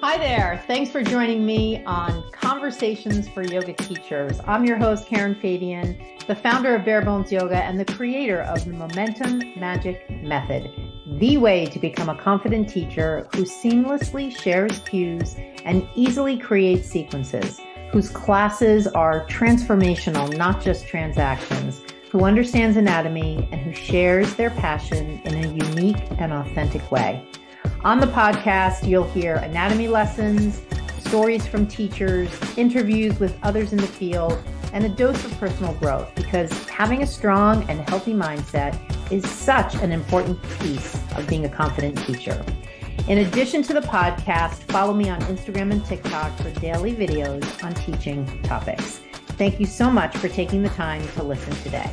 Hi there. Thanks for joining me on Conversations for Yoga Teachers. I'm your host, Karen Fabian, the founder of Bare Bones Yoga and the creator of the Momentum Magic Method, the way to become a confident teacher who seamlessly shares cues and easily creates sequences, whose classes are transformational, not just transactions, who understands anatomy and who shares their passion in a unique and authentic way. On the podcast, you'll hear anatomy lessons, stories from teachers, interviews with others in the field, and a dose of personal growth, because having a strong and healthy mindset is such an important piece of being a confident teacher. In addition to the podcast, follow me on Instagram and TikTok for daily videos on teaching topics. Thank you so much for taking the time to listen today.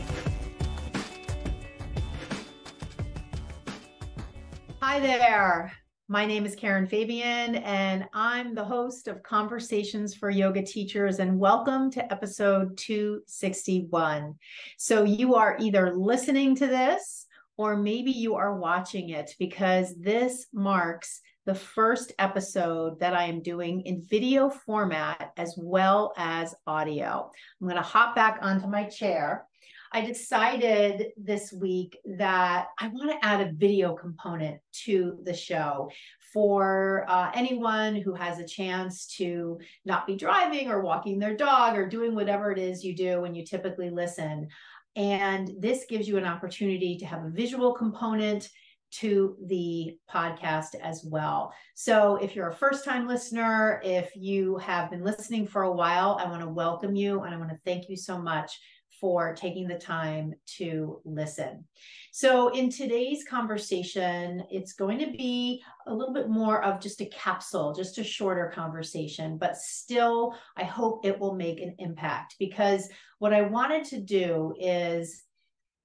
Hi there. My name is Karen Fabian, and I'm the host of Conversations for Yoga Teachers, and welcome to episode 261. So you are either listening to this or maybe you are watching it, because this marks the first episode that I am doing in video format as well as audio. I'm going to hop back onto my chair. I decided this week that I want to add a video component to the show for anyone who has a chance to not be driving or walking their dog or doing whatever it is you do when you typically listen. And this gives you an opportunity to have a visual component to the podcast as well. So if you're a first-time listener, if you have been listening for a while, I want to welcome you and I want to thank you so much for taking the time to listen. So in today's conversation, it's going to be a little bit more of just a capsule, just a shorter conversation, but still, I hope it will make an impact, because what I wanted to do is,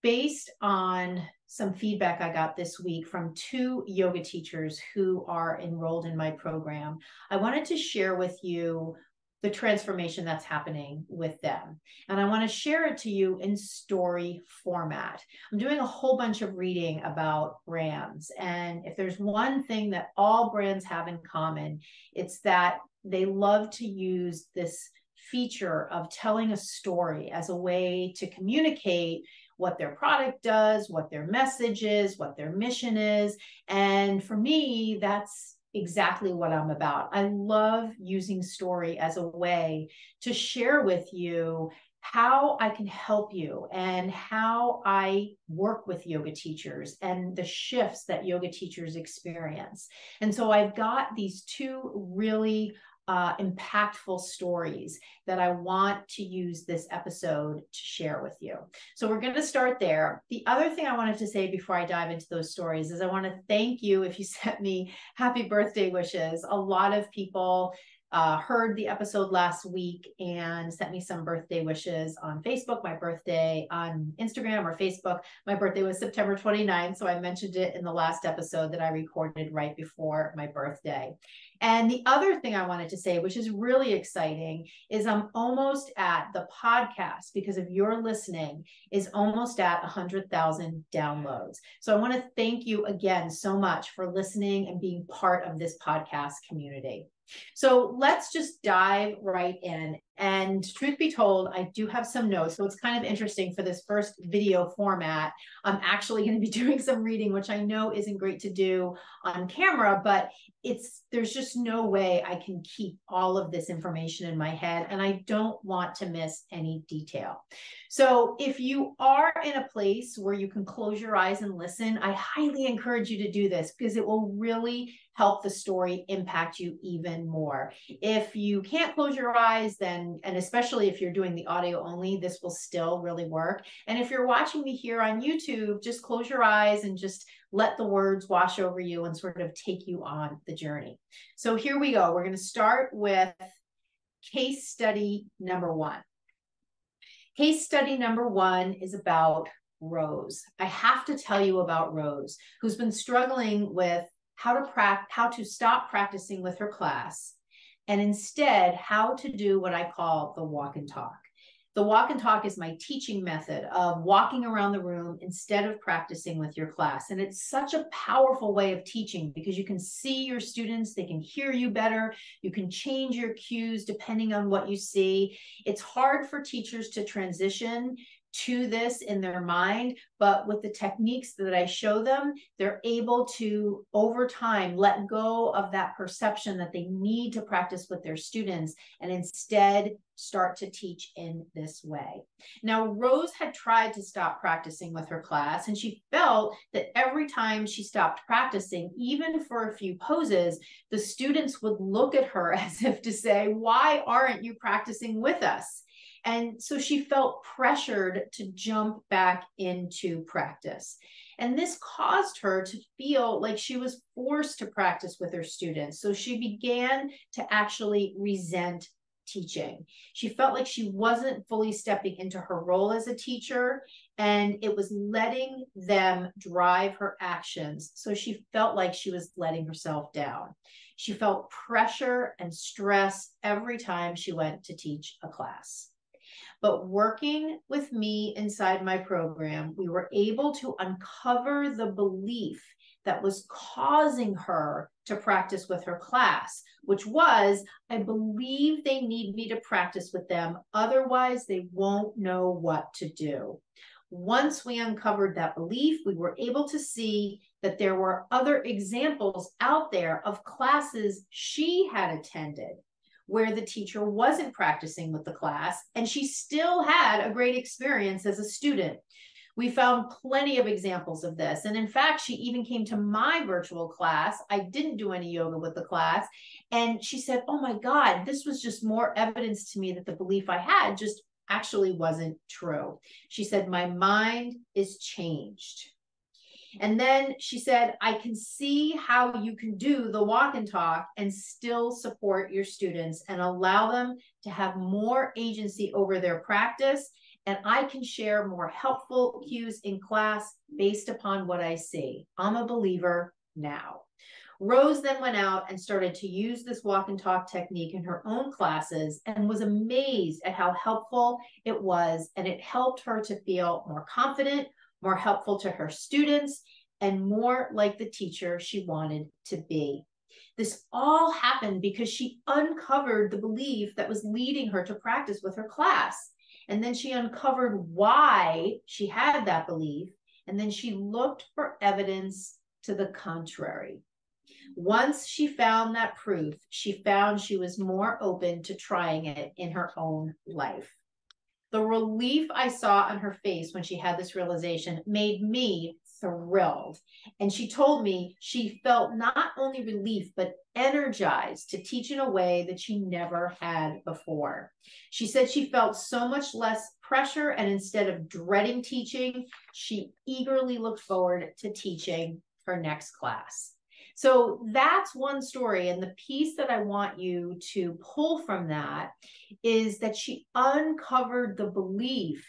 based on some feedback I got this week from two yoga teachers who are enrolled in my program, I wanted to share with you the transformation that's happening with them. And I want to share it to you in story format. I'm doing a whole bunch of reading about brands. And if there's one thing that all brands have in common, it's that they love to use this feature of telling a story as a way to communicate what their product does, what their message is, what their mission is. And for me, that's exactly what I'm about. I love using story as a way to share with you how I can help you and how I work with yoga teachers and the shifts that yoga teachers experience. And so I've got these two really impactful stories that I want to use this episode to share with you. So we're going to start there. The other thing I wanted to say before I dive into those stories is I want to thank you if you sent me happy birthday wishes. A lot of people heard the episode last week and sent me some birthday wishes on Facebook. My birthday on Instagram or Facebook, my birthday was September 29th. So I mentioned it in the last episode that I recorded right before my birthday. And the other thing I wanted to say, which is really exciting, is I'm almost at the podcast, because if you're listening, is almost at 100,000 downloads. So I want to thank you again so much for listening and being part of this podcast community. So let's just dive right in. And truth be told, I do have some notes. So it's kind of interesting for this first video format. I'm actually going to be doing some reading, which I know isn't great to do on camera, but there's just no way I can keep all of this information in my head, and I don't want to miss any detail. So if you are in a place where you can close your eyes and listen, I highly encourage you to do this, because it will really help the story impact you even more. If you can't close your eyes, then, and especially if you're doing the audio only, this will still really work. And if you're watching me here on YouTube, just close your eyes and just let the words wash over you and sort of take you on the journey. So here we go. We're going to start with case study number one. Case study number one is about Rose. I have to tell you about Rose, who's been struggling with how to stop practicing with her class, and instead how to do what I call the walk and talk. The walk and talk is my teaching method of walking around the room instead of practicing with your class. And it's such a powerful way of teaching because you can see your students, they can hear you better. You can change your cues depending on what you see. It's hard for teachers to transition to this in their mind, but with the techniques that I show them, they're able to, over time, let go of that perception that they need to practice with their students and instead start to teach in this way. Now, Rose had tried to stop practicing with her class, and she felt that every time she stopped practicing, even for a few poses, the students would look at her as if to say, "Why aren't you practicing with us?" And so she felt pressured to jump back into practice. And this caused her to feel like she was forced to practice with her students. So she began to actually resent teaching. She felt like she wasn't fully stepping into her role as a teacher, and it was letting them drive her actions. So she felt like she was letting herself down. She felt pressure and stress every time she went to teach a class. But working with me inside my program, we were able to uncover the belief that was causing her to practice with her class, which was, "I believe they need me to practice with them, otherwise they won't know what to do." Once we uncovered that belief, we were able to see that there were other examples out there of classes she had attended where the teacher wasn't practicing with the class, and she still had a great experience as a student. We found plenty of examples of this. And in fact, she even came to my virtual class. I didn't do any yoga with the class. And she said, "Oh my God, this was just more evidence to me that the belief I had just actually wasn't true." She said, "My mind is changed." And then she said, "I can see how you can do the walk and talk and still support your students and allow them to have more agency over their practice. And I can share more helpful cues in class based upon what I see. I'm a believer now." Rose then went out and started to use this walk and talk technique in her own classes and was amazed at how helpful it was. And it helped her to feel more confident, more helpful to her students, and more like the teacher she wanted to be. This all happened because she uncovered the belief that was leading her to practice with her class. And then she uncovered why she had that belief. And then she looked for evidence to the contrary. Once she found that proof, she found she was more open to trying it in her own life. The relief I saw on her face when she had this realization made me thrilled. And she told me she felt not only relief, but energized to teach in a way that she never had before. She said she felt so much less pressure, and instead of dreading teaching, she eagerly looked forward to teaching her next class. So that's one story. And the piece that I want you to pull from that is that she uncovered the belief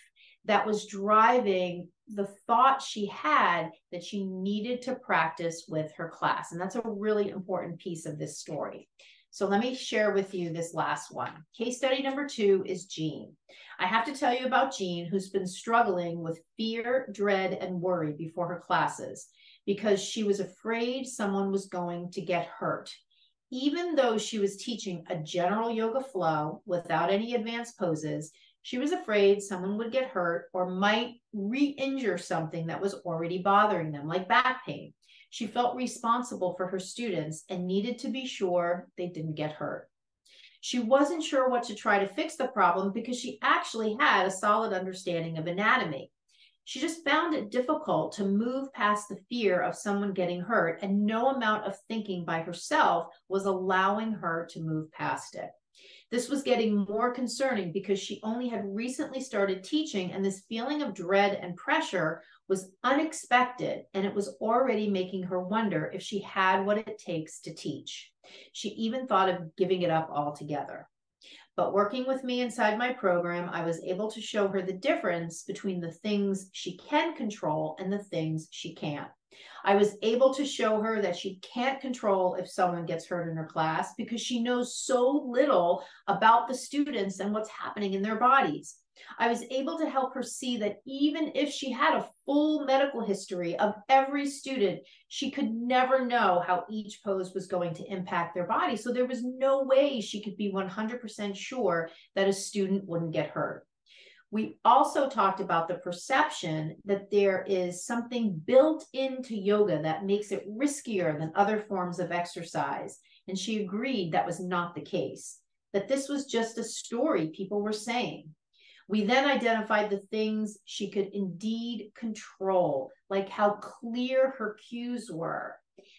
that was driving the thought she had that she needed to practice with her class. And that's a really important piece of this story. So let me share with you this last one. Case study number 2 is Jean. I have to tell you about Jean, who's been struggling with fear, dread, and worry before her classes because she was afraid someone was going to get hurt. Even though she was teaching a general yoga flow without any advanced poses, she was afraid someone would get hurt or might re-injure something that was already bothering them, like back pain. She felt responsible for her students and needed to be sure they didn't get hurt. She wasn't sure what to try to fix the problem because she actually had a solid understanding of anatomy. She just found it difficult to move past the fear of someone getting hurt, and no amount of thinking by herself was allowing her to move past it. This was getting more concerning because she only had recently started teaching, and this feeling of dread and pressure was unexpected, and it was already making her wonder if she had what it takes to teach. She even thought of giving it up altogether. But working with me inside my program, I was able to show her the difference between the things she can control and the things she can't. I was able to show her that she can't control if someone gets hurt in her class because she knows so little about the students and what's happening in their bodies. I was able to help her see that even if she had a full medical history of every student, she could never know how each pose was going to impact their body. So there was no way she could be 100% sure that a student wouldn't get hurt. We also talked about the perception that there is something built into yoga that makes it riskier than other forms of exercise. And she agreed that was not the case, that this was just a story people were saying. We then identified the things she could indeed control, like how clear her cues were,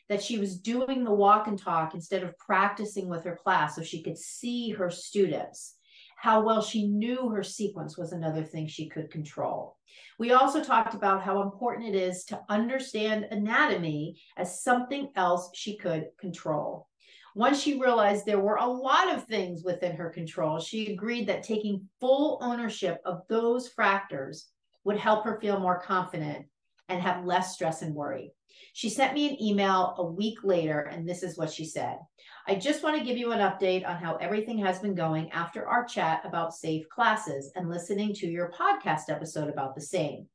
that she was doing the walk and talk instead of practicing with her class so she could see her students. How well she knew her sequence was another thing she could control. We also talked about how important it is to understand anatomy as something else she could control. Once she realized there were a lot of things within her control, she agreed that taking full ownership of those factors would help her feel more confident and have less stress and worry. She sent me an email a week later, and this is what she said. I just want to give you an update on how everything has been going after our chat about safe classes and listening to your podcast episode about the same.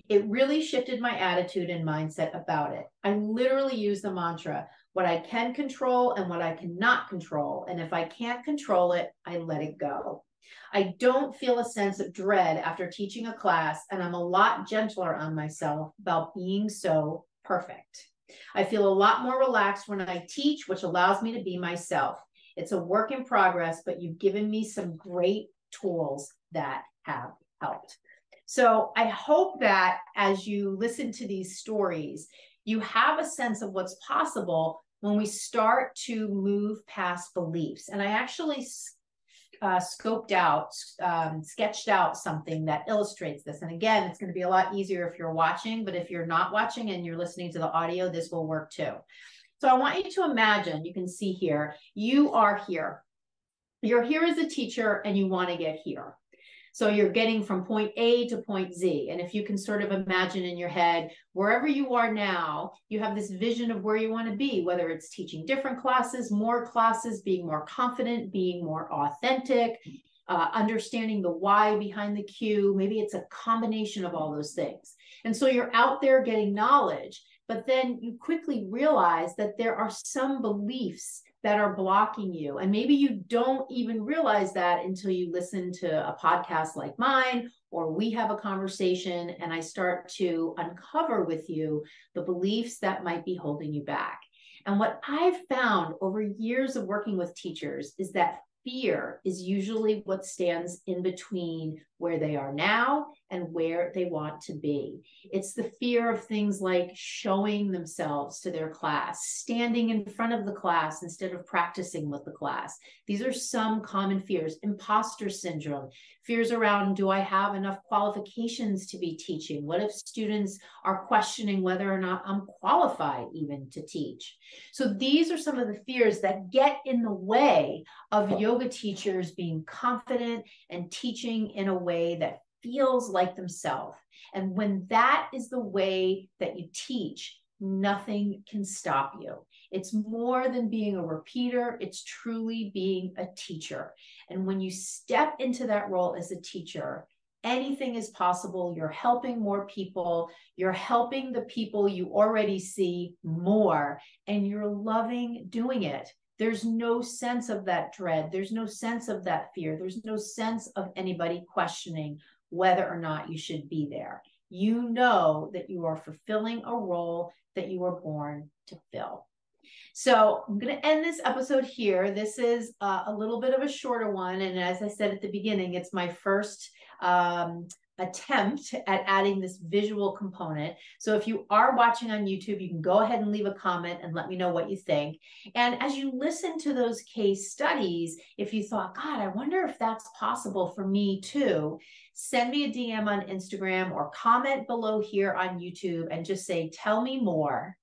It really shifted my attitude and mindset about it. I literally use the mantra, what I can control and what I cannot control. And if I can't control it, I let it go. I don't feel a sense of dread after teaching a class, and I'm a lot gentler on myself about being so perfect. I feel a lot more relaxed when I teach, which allows me to be myself. It's a work in progress, but you've given me some great tools that have helped. So I hope that as you listen to these stories, you have a sense of what's possible when we start to move past beliefs. And I actually sketched out something that illustrates this. And again, it's going to be a lot easier if you're watching, but if you're not watching and you're listening to the audio, this will work too. So I want you to imagine, you can see here, you are here. You're here as a teacher and you want to get here. So you're getting from point A to point Z. And if you can sort of imagine in your head, wherever you are now, you have this vision of where you want to be, whether it's teaching different classes, being more confident, being more authentic, understanding the why behind the cue. Maybe it's a combination of all those things. And so you're out there getting knowledge, but then you quickly realize that there are some beliefs that are blocking you. And maybe you don't even realize that until you listen to a podcast like mine, or we have a conversation and I start to uncover with you the beliefs that might be holding you back. And what I've found over years of working with teachers is that fear is usually what stands in between where they are now and where they want to be. It's the fear of things like showing themselves to their class, standing in front of the class instead of practicing with the class. These are some common fears. Imposter syndrome, fears around, do I have enough qualifications to be teaching? What if students are questioning whether or not I'm qualified even to teach? So these are some of the fears that get in the way of yoga teachers being confident and teaching in a way that feels like themselves. And when that is the way that you teach, nothing can stop you. It's more than being a repeater. It's truly being a teacher. And when you step into that role as a teacher, anything is possible. You're helping more people. You're helping the people you already see more, and you're loving doing it. There's no sense of that dread. There's no sense of that fear. There's no sense of anybody questioning whether or not you should be there. You know that you are fulfilling a role that you were born to fill. So I'm going to end this episode here. This is a little bit of a shorter one. And as I said at the beginning, it's my first attempt at adding this visual component. So if you are watching on YouTube, you can go ahead and leave a comment and let me know what you think. And as you listen to those case studies, if you thought, God, I wonder if that's possible for me too, send me a DM on Instagram or comment below here on YouTube and just say, tell me more.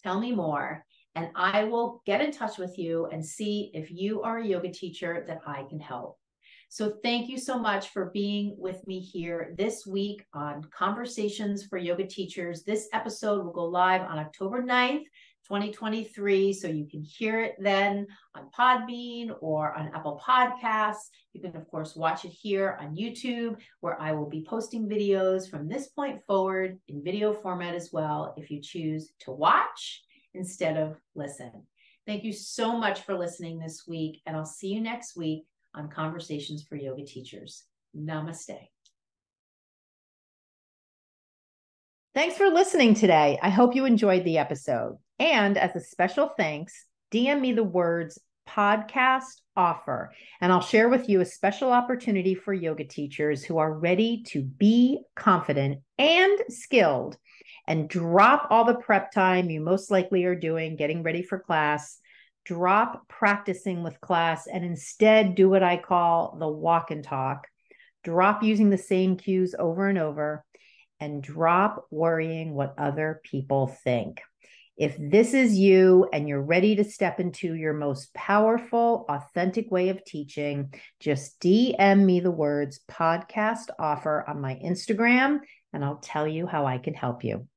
Tell me more. And I will get in touch with you and see if you are a yoga teacher that I can help. So thank you so much for being with me here this week on Conversations for Yoga Teachers. This episode will go live on October 9th, 2023. So you can hear it then on Podbean or on Apple Podcasts. You can, of course, watch it here on YouTube, where I will be posting videos from this point forward in video format as well, if you choose to watch instead of listen. Thank you so much for listening this week, and I'll see you next week on Conversations for Yoga Teachers. Namaste. Thanks for listening today. I hope you enjoyed the episode. And as a special thanks, DM me the words podcast offer, and I'll share with you a special opportunity for yoga teachers who are ready to be confident and skilled and drop all the prep time you most likely are doing, getting ready for class, drop practicing with class, and instead do what I call the walk and talk. Drop using the same cues over and over, and drop worrying what other people think. If this is you and you're ready to step into your most powerful, authentic way of teaching, just DM me the words podcast offer on my Instagram, and I'll tell you how I can help you.